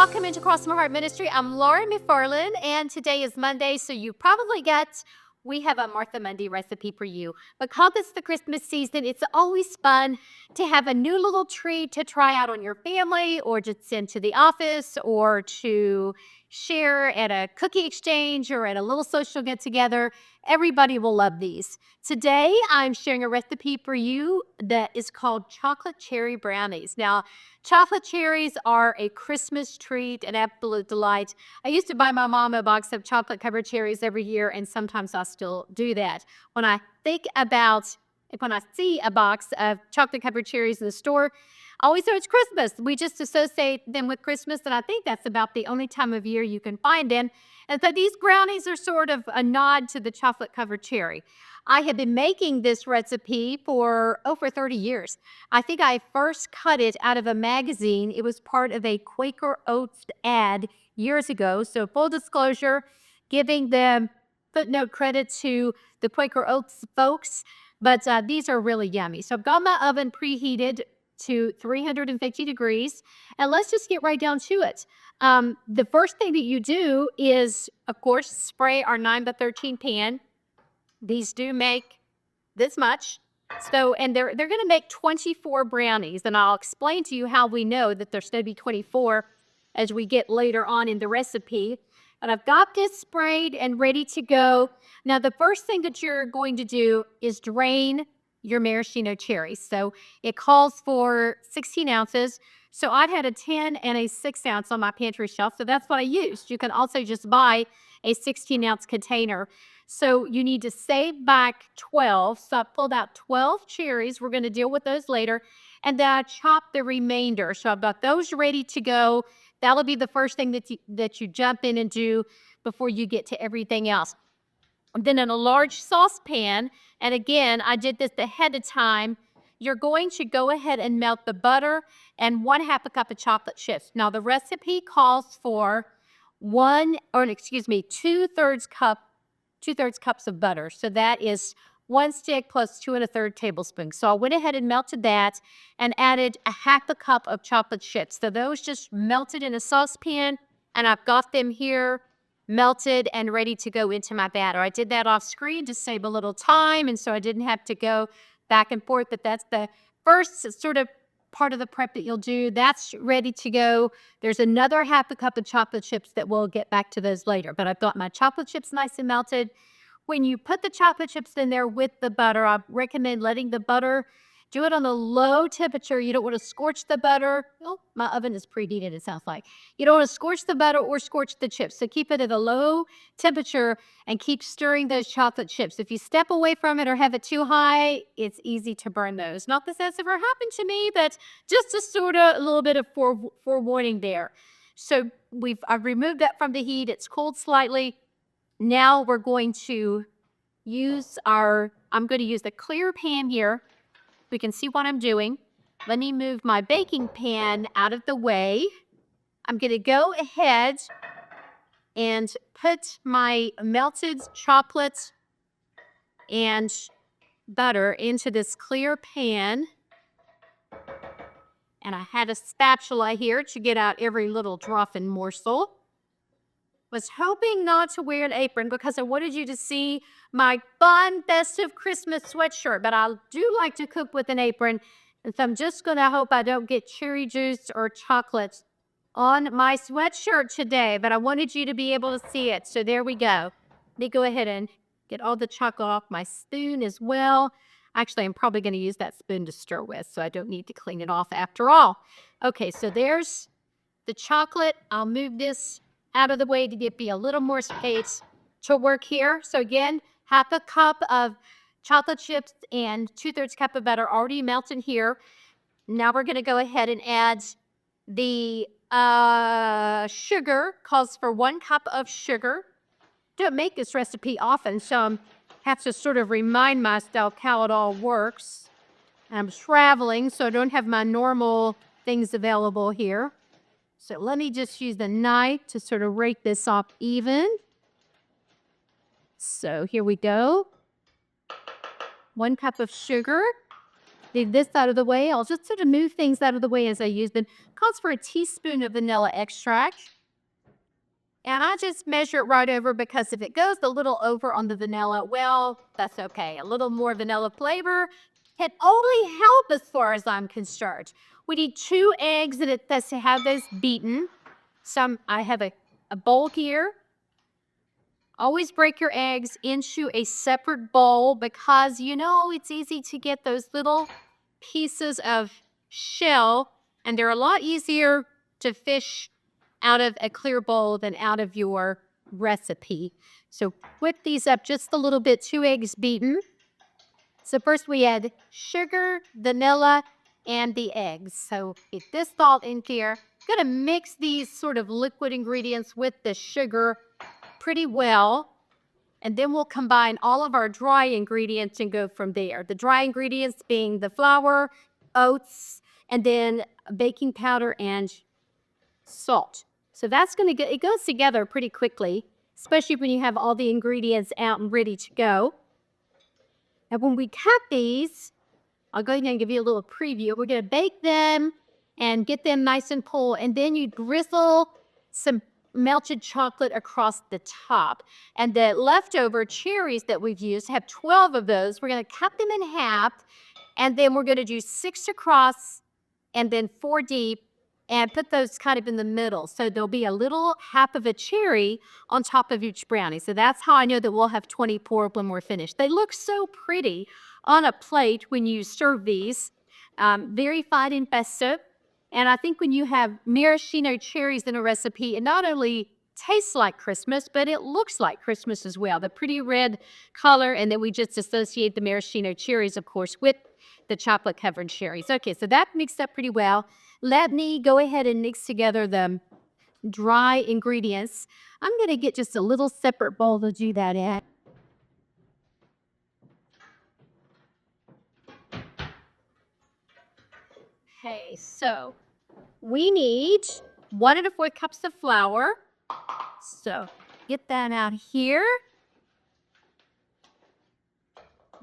welcome into Cross My Heart Ministry. I'm Lauren McFarland, and today is Monday, so you probably get we have a Martha Monday recipe for you. Because it's the Christmas season, it's always fun to have a new little treat to try out on your family, or just send to the office, or to share at a cookie exchange or at a little social get together. Everybody will love these. Today, I'm sharing a recipe for you that is called chocolate cherry brownies. Now, chocolate cherries are a Christmas treat, an absolute delight. I used to buy my mom a box of chocolate-covered cherries every year, and sometimes I still do that. When I see a box of chocolate-covered cherries in the store, I always know it's Christmas. We just associate them with Christmas, and I think that's about the only time of year you can find them. And so these brownies are sort of a nod to the chocolate-covered cherry. I have been making this recipe for over 30 years. I think I first cut it out of a magazine. It was part of a Quaker Oats ad years ago. So full disclosure, giving the footnote credit to the Quaker Oats folks, but these are really yummy. So I've got my oven preheated to 350 degrees, and let's just get right down to it. The first thing that you do is, of course, spray our 9x13 pan. These do make this much. So, and they're going to make 24 brownies, and I'll explain to you how we know that there's going to be 24 as we get later on in the recipe. And I've got this sprayed and ready to go. Now, the first thing that you're going to do is drain your maraschino cherries. So it calls for 16 ounces. So I've had a 10 and a 6 ounce on my pantry shelf. So that's what I used. You can also just buy a 16-ounce container. So you need to save back 12. So I pulled out 12 cherries. We're going to deal with those later. And then I chopped the remainder. So I've got those ready to go. That'll be the first thing that you jump in and do before you get to everything else. And then in a large saucepan, and again, I did this ahead of time, you're going to go ahead and melt the butter and 1/2 cup of chocolate chips. Now, the recipe calls for 2/3 cups of butter. So that is 1 stick plus 2 1/3 tablespoons. So I went ahead and melted that and added 1/2 cup of chocolate chips. So those just melted in a saucepan, and I've got them here melted and ready to go into my batter. I did that off screen to save a little time, and so I didn't have to go back and forth, but that's the first sort of part of the prep that you'll do. That's ready to go. There's another 1/2 cup of chocolate chips that we'll get back to those later, but I've got my chocolate chips nice and melted. When you put the chocolate chips in there with the butter, I recommend letting the butter, do it on a low temperature. You don't want to scorch the butter. Oh, my oven is preheated, it sounds like. You don't want to scorch the butter or scorch the chips. So keep it at a low temperature and keep stirring those chocolate chips. If you step away from it or have it too high, it's easy to burn those. Not that that's ever happened to me, but just a sort of a little bit of forewarning there. So I've removed that from the heat. It's cooled slightly. Now we're going to I'm going to use the clear pan here. We can see what I'm doing. Let me move my baking pan out of the way. I'm going to go ahead and put my melted chocolate and butter into this clear pan. And I had a spatula here to get out every little drop and morsel. Was hoping not to wear an apron because I wanted you to see my fun, festive Christmas sweatshirt, but I do like to cook with an apron, and so I'm just going to hope I don't get cherry juice or chocolate on my sweatshirt today, but I wanted you to be able to see it, so there we go. Let me go ahead and get all the chocolate off my spoon as well. Actually, I'm probably going to use that spoon to stir with, so I don't need to clean it off after all. Okay, so there's the chocolate. I'll move this out of the way to give me a little more space to work here. So again, 1/2 cup of chocolate chips and 2/3 cup of butter already melted here. Now we're going to go ahead and add the sugar. Calls for 1 cup of sugar. Don't make this recipe often, so I have to sort of remind myself how it all works. I'm traveling, so I don't have my normal things available here. So let me just use the knife to sort of rake this off even. So here we go. 1 cup of sugar. Leave this out of the way. I'll just sort of move things out of the way as I use them. Calls for a teaspoon of vanilla extract. And I just measure it right over because if it goes a little over on the vanilla, well, that's okay. A little more vanilla flavor can only help as far as I'm concerned. We need 2 eggs and it says to have those beaten. I have a bowl here. Always break your eggs into a separate bowl because it's easy to get those little pieces of shell, and they're a lot easier to fish out of a clear bowl than out of your recipe. So whip these up just a little bit, 2 eggs beaten. So first we add sugar, vanilla, and the eggs. So get this salt in here. I'm gonna mix these sort of liquid ingredients with the sugar pretty well. And then we'll combine all of our dry ingredients and go from there. The dry ingredients being the flour, oats, and then baking powder and salt. So that's going to get, it goes together pretty quickly, especially when you have all the ingredients out and ready to go. And when we cut these, I'll go ahead and give you a little preview. We're going to bake them and get them nice and full. And then you drizzle some melted chocolate across the top. And the leftover cherries that we've used, have 12 of those. We're going to cut them in half. And then we're going to do 6 across and then 4 deep and put those kind of in the middle. So there'll be a little half of a cherry on top of each brownie. So that's how I know that we'll have 24 when we're finished. They look so pretty on a plate when you serve these. Very fine in pesto. And I think when you have maraschino cherries in a recipe, it not only tastes like Christmas, but it looks like Christmas as well. The pretty red color, and then we just associate the maraschino cherries, of course, with the chocolate-covered cherries. Okay, so that mixed up pretty well. Let me go ahead and mix together the dry ingredients. I'm going to get just a little separate bowl to do that in. Okay, so we need 1 1/4 cups of flour. So get that out here.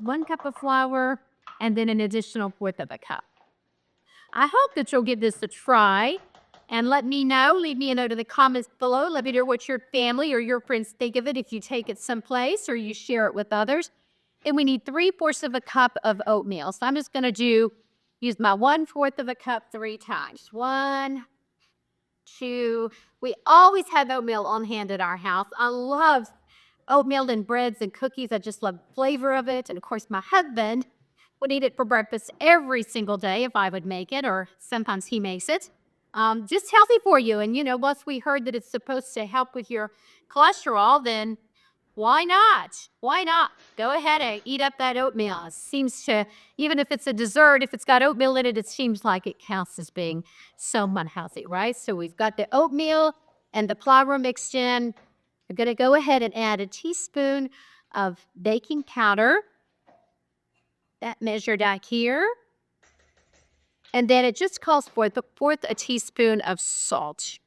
1 cup of flour, and then an additional 1/4 of a cup. I hope that you'll give this a try and let me know. Leave me a note in the comments below. Let me know what your family or your friends think of it if you take it someplace or you share it with others. And we need 3/4 of a cup of oatmeal. So I'm just going to use my 1/4 of a cup 3 times. 1, 2. We always have oatmeal on hand at our house. I love oatmeal and breads and cookies. I just love the flavor of it. And of course, my husband would eat it for breakfast every single day if I would make it, or sometimes he makes it. Just healthy for you. And, once we heard that it's supposed to help with your cholesterol, then why not? Why not? Go ahead and eat up that oatmeal. It seems to, even if it's a dessert, if it's got oatmeal in it, it seems like it counts as being so unhealthy, right? So we've got the oatmeal and the flour mixed in. I'm going to go ahead and add a teaspoon of baking powder. That measured out here. And then it just calls for the 1/4 a teaspoon of salt.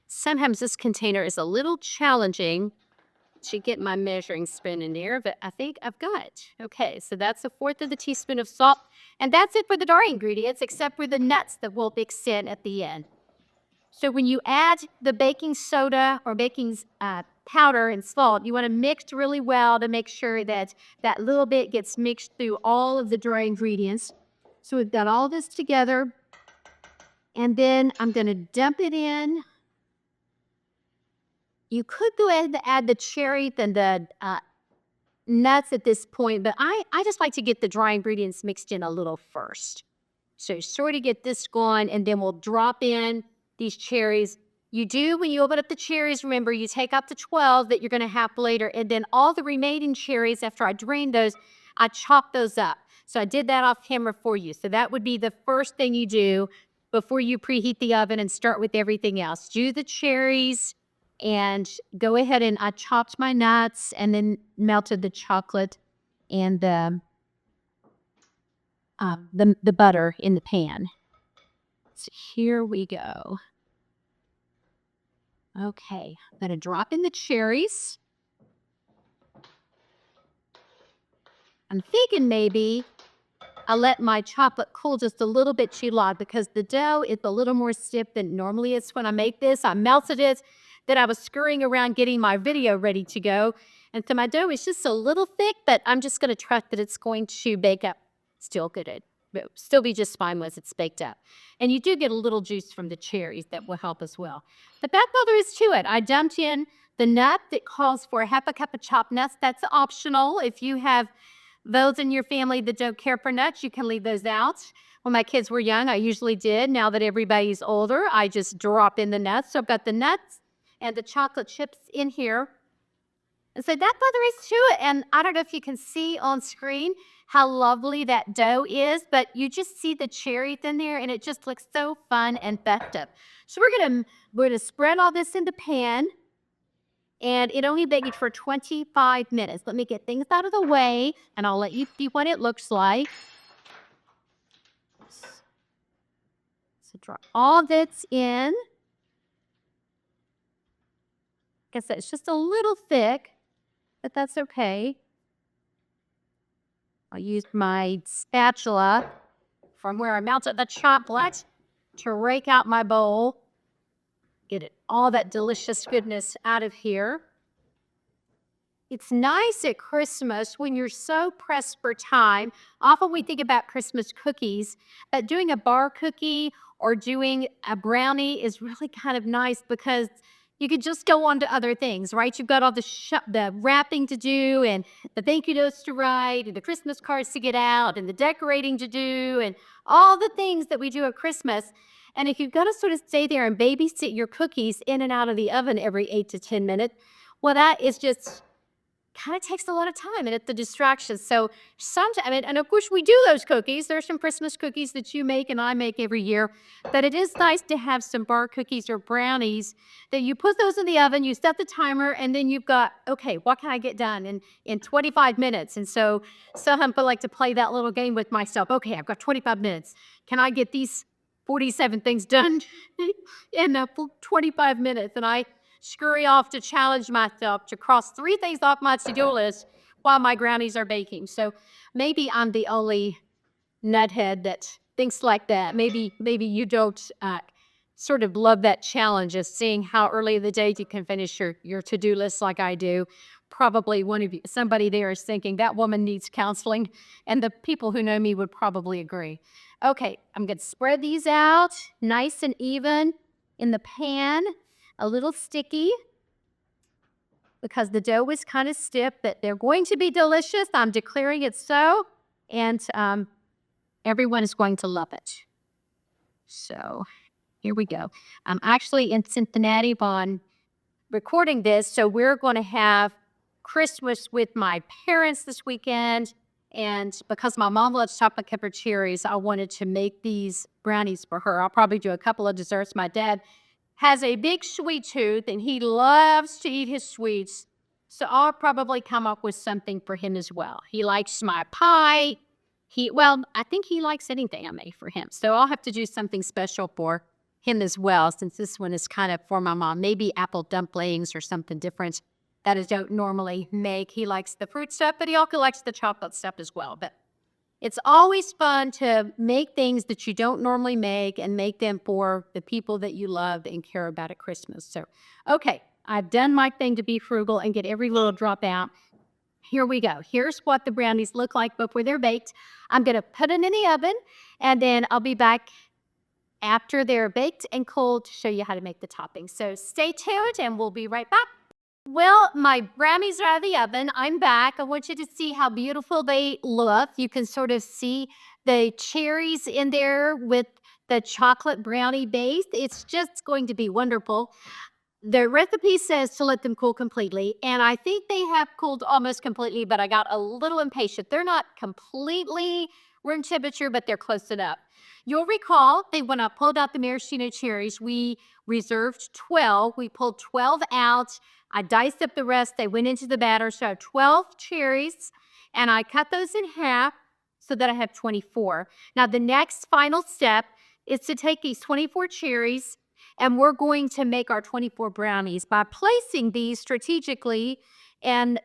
Sometimes this container is a little challenging to get my measuring spoon in there, but I think I've got it. Okay, so that's 1/4 of the teaspoon of salt. And that's it for the dry ingredients, except for the nuts that we'll mix in at the end. So when you add the baking soda or baking powder and salt, you want to mix really well to make sure that that little bit gets mixed through all of the dry ingredients. So we've got all this together. And then I'm going to dump it in. You could go ahead and add the cherry and the nuts at this point, but I just like to get the dry ingredients mixed in a little first. So sort of get this going, and then we'll drop in these cherries. You do, when you open up the cherries, remember, you take out the 12 that you're going to have later, and then all the remaining cherries, after I drain those, I chop those up. So I did that off camera for you. So that would be the first thing you do before you preheat the oven and start with everything else. Do the cherries and go ahead, and I chopped my nuts and then melted the chocolate and the butter in the pan. So here we go. Okay, I'm going to drop in the cherries. I'm thinking maybe I let my chocolate cool just a little bit too long because the dough is a little more stiff than normally is when I make this. I melted it, then I was scurrying around getting my video ready to go. And so my dough is just a little thick, but I'm just going to trust that it's going to bake up still good. But still be just fine once it's baked up. And you do get a little juice from the cherries that will help as well. But that's all there is to it. I dumped in the nut that calls for half a cup of chopped nuts. That's optional. If you have those in your family that don't care for nuts, you can leave those out. When my kids were young, I usually did. Now that everybody's older, I just drop in the nuts. So I've got the nuts and the chocolate chips in here. And so that's all there is to it. And I don't know if you can see on screen how lovely that dough is, but you just see the cherries in there and it just looks so fun and festive. So we're gonna spread all this in the pan, and it only baked for 25 minutes. Let me get things out of the way and I'll let you see what it looks like. So drop all this in. Like I said, it's just a little thick, but that's okay. I'll use my spatula from where I melted the chocolate to rake out my bowl. Get all that delicious goodness out of here. It's nice at Christmas when you're so pressed for time. Often we think about Christmas cookies, but doing a bar cookie or doing a brownie is really kind of nice because you could just go on to other things, right? You've got all the wrapping to do and the thank you notes to write and the Christmas cards to get out and the decorating to do and all the things that we do at Christmas. And if you've got to sort of stay there and babysit your cookies in and out of the oven every 8 to 10 minutes, well, that is just kind of takes a lot of time and it's a distraction. So sometimes, and of course we do those cookies. There's some Christmas cookies that you make and I make every year, but it is nice to have some bar cookies or brownies that you put those in the oven, you set the timer, and then you've got, okay, what can I get done in 25 minutes? And so sometimes I like to play that little game with myself. Okay, I've got 25 minutes. Can I get these 47 things done in 25 minutes? And I scurry off to challenge myself to cross 3 things off my to-do list while my brownies are baking. So maybe I'm the only nuthead that thinks like that. Maybe you don't sort of love that challenge of seeing how early in the day you can finish your to-do list like I do. Probably somebody there is thinking that woman needs counseling, and the people who know me would probably agree. Okay, I'm going to spread these out nice and even in the pan. A little sticky because the dough is kind of stiff, but they're going to be delicious. I'm declaring it so, and everyone is going to love it. So here we go. I'm actually in Cincinnati on recording this, so we're going to have Christmas with my parents this weekend. And because my mom loves chocolate covered cherries, I wanted to make these brownies for her. I'll probably do a couple of desserts. My dad has a big sweet tooth and he loves to eat his sweets. So I'll probably come up with something for him as well. He likes my pie. I think he likes anything I make for him. So I'll have to do something special for him as well, since this one is kind of for my mom. Maybe apple dumplings or something different that I don't normally make. He likes the fruit stuff, but he also likes the chocolate stuff as well. But it's always fun to make things that you don't normally make and make them for the people that you love and care about at Christmas. So, okay, I've done my thing to be frugal and get every little drop out. Here we go. Here's what the brownies look like before they're baked. I'm going to put it in the oven, and then I'll be back after they're baked and cold to show you how to make the topping. So stay tuned, and we'll be right back. Well, my brownies are out of the oven. I'm back. I want you to see how beautiful they look. You can sort of see the cherries in there with the chocolate brownie base. It's just going to be wonderful. The recipe says to let them cool completely, and I think they have cooled almost completely, but I got a little impatient. They're not completely room temperature, but they're close enough. You'll recall that when I pulled out the maraschino cherries, we reserved 12. We pulled 12 out. I diced up the rest. They went into the batter. So I have 12 cherries, and I cut those in half so that I have 24. Now, the next final step is to take these 24 cherries, and we're going to make our 24 brownies by placing these strategically and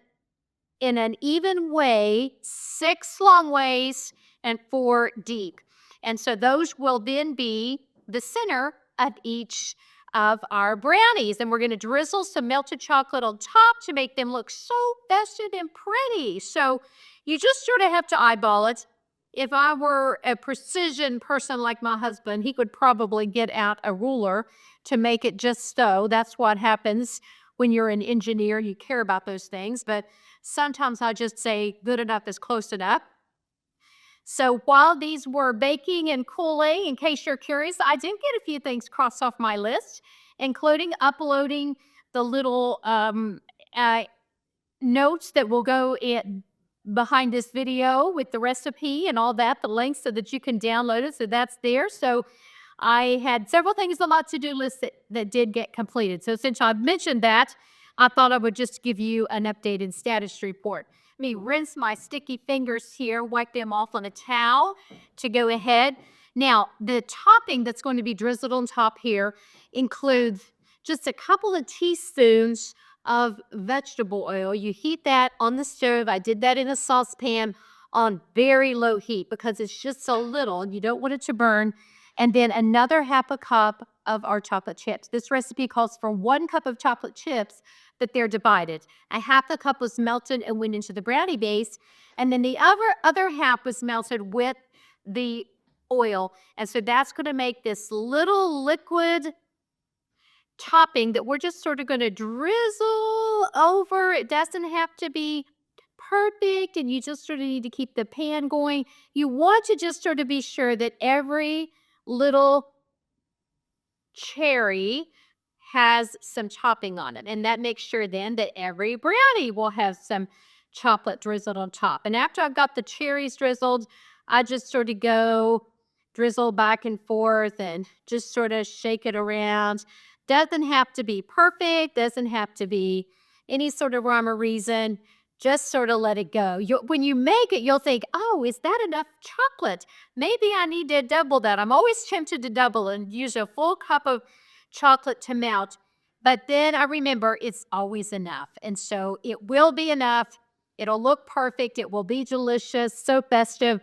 in an even way, 6 long ways, and 4 deep. And so those will then be the center of each of our brownies. And we're going to drizzle some melted chocolate on top to make them look so festive and pretty. So you just sort of have to eyeball it. If I were a precision person like my husband, he could probably get out a ruler to make it just so. That's what happens when you're an engineer. You care about those things. But sometimes I just say good enough is close enough. So while these were baking and cooling, in case you're curious, I did get a few things crossed off my list, including uploading the little uh, notes that will go in behind this video with the recipe and all that, the links so that you can download it. So that's there. So I had several things on my to-do list that did get completed. So since I mentioned that, I thought I would just give you an updated status report. Let me rinse my sticky fingers here, wipe them off on a towel to go ahead. Now, the topping that's going to be drizzled on top here includes just a couple of teaspoons of vegetable oil. You heat that on the stove. I did that in a saucepan on very low heat because it's just so little and you don't want it to burn. And then another half a cup of our chocolate chips. This recipe calls for 1 cup of chocolate chips, but they're divided. A half a cup was melted and went into the brownie base, and then the other half was melted with the oil. And so that's going to make this little liquid topping that we're just sort of going to drizzle over. It doesn't have to be perfect, and you just sort of need to keep the pan going. You want to just sort of be sure that every little cherry has some topping on it, and that makes sure then that every brownie will have some chocolate drizzled on top. And after I've got the cherries drizzled, I just sort of go drizzle back and forth and just sort of shake it around. Doesn't have to be perfect, doesn't have to be any sort of rhyme or reason. Just sort of let it go. When you make it, you'll think, oh, is that enough chocolate? Maybe I need to double that. I'm always tempted to double and use a full cup of chocolate to melt. But then I remember it's always enough. And so it will be enough. It'll look perfect. It will be delicious, so festive.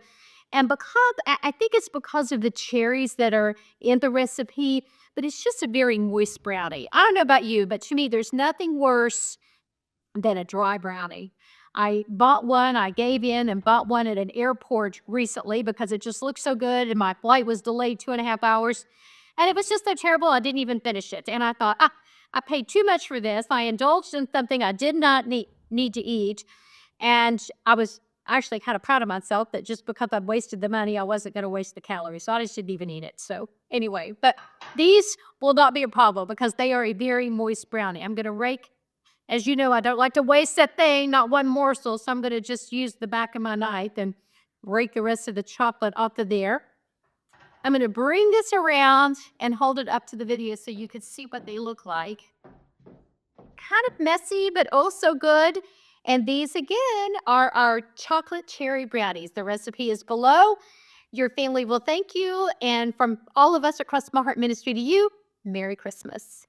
And because I think it's because of the cherries that are in the recipe, but it's just a very moist brownie. I don't know about you, but to me, there's nothing worse than a dry brownie. I bought one, I gave in and bought one at an airport recently because it just looked so good and my flight was delayed 2.5 hours. And it was just so terrible, I didn't even finish it. And I thought, I paid too much for this. I indulged in something I did not need to eat. And I was actually kind of proud of myself that just because I wasted the money, I wasn't going to waste the calories. So I just didn't even eat it. So anyway, but these will not be a problem because they are a very moist brownie. I'm going to rake. As you know, I don't like to waste a thing, not one morsel, so I'm going to just use the back of my knife and rake the rest of the chocolate off of there. I'm going to bring this around and hold it up to the video so you can see what they look like. Kind of messy, but also good. And these, again, are our chocolate cherry brownies. The recipe is below. Your family will thank you. And from all of us across My Heart Ministry to you, Merry Christmas.